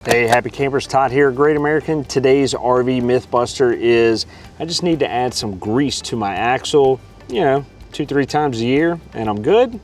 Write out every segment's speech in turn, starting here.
Hey, happy campers, Todd here, Great American. Today's RV Mythbuster is, I just need to add some grease to my axle, 2-3 times a year, and I'm good.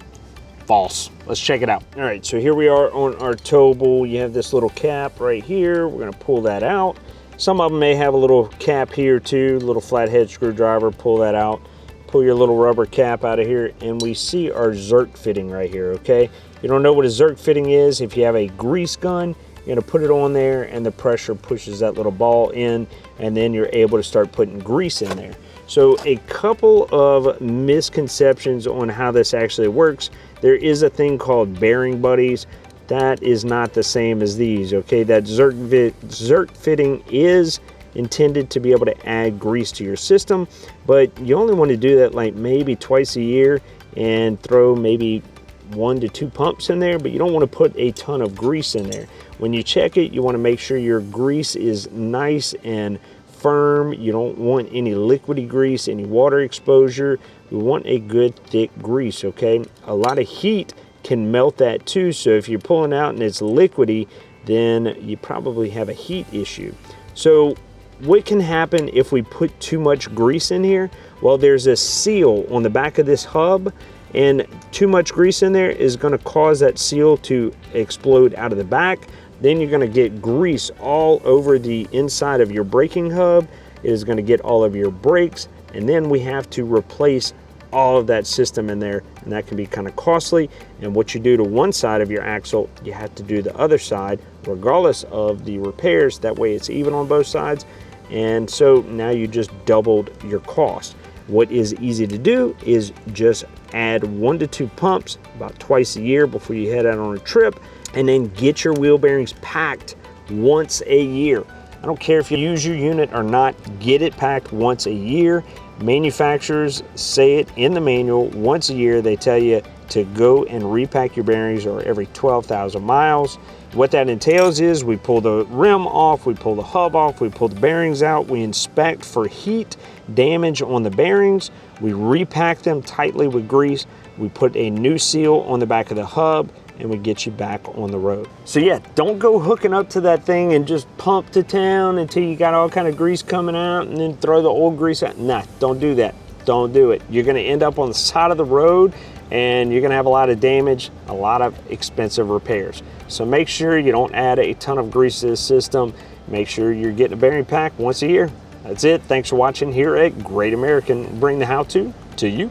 False. Let's check it out. All right, so here we are on our towable. You have this little cap right here. We're gonna pull that out. Some of them may have a little cap here too, little flathead screwdriver, pull that out. Pull your little rubber cap out of here, and we see our Zerk fitting right here, okay? You don't know what a Zerk fitting is. If you have a grease gun, you're gonna put it on there and the pressure pushes that little ball in, and then you're able to start putting grease in there. So a couple of misconceptions on how this actually works. There is a thing called bearing buddies. That is not the same as these, okay? That Zerk fitting is intended to be able to add grease to your system, but you only want to do that like maybe twice a year and throw maybe 1 to 2 pumps in there, but you don't want to put a ton of grease in there. When you check it, you want to make sure your grease is nice and firm. You don't want any liquidy grease, any water exposure. You want a good thick grease, okay? A lot of heat can melt that too, so if you're pulling out and it's liquidy, then you probably have a heat issue. So what can happen if we put too much grease in here? Well, there's a seal on the back of this hub, and too much grease in there is going to cause that seal to explode out of the back. Then you're going to get grease all over the inside of your braking hub. It is going to get all of your brakes, and then we have to replace all of that system in there, and that can be kind of costly. And what you do to one side of your axle, you have to do the other side regardless of the repairs. That way it's even on both sides, and so now you just doubled your cost. What is easy to do is just add 1 to 2 pumps about twice a year before you head out on a trip, and then get your wheel bearings packed once a year. I don't care if you use your unit or not, get it packed once a year. Manufacturers say it in the manual. Once a year they tell you to go and repack your bearings, or every 12,000 miles. What that entails is we pull the rim off, we pull the hub off, we pull the bearings out, we inspect for heat damage on the bearings, we repack them tightly with grease, we put a new seal on the back of the hub, and we get you back on the road. So yeah, don't go hooking up to that thing and just pump to town until you got all kind of grease coming out and then throw the old grease out. Nah, don't do that. Don't do it. You're gonna end up on the side of the road, and you're gonna have a lot of damage, a lot of expensive repairs. So make sure you don't add a ton of grease to the system. Make sure you're getting a bearing pack once a year. That's it. Thanks for watching here at Great American. Bring the how-to to you.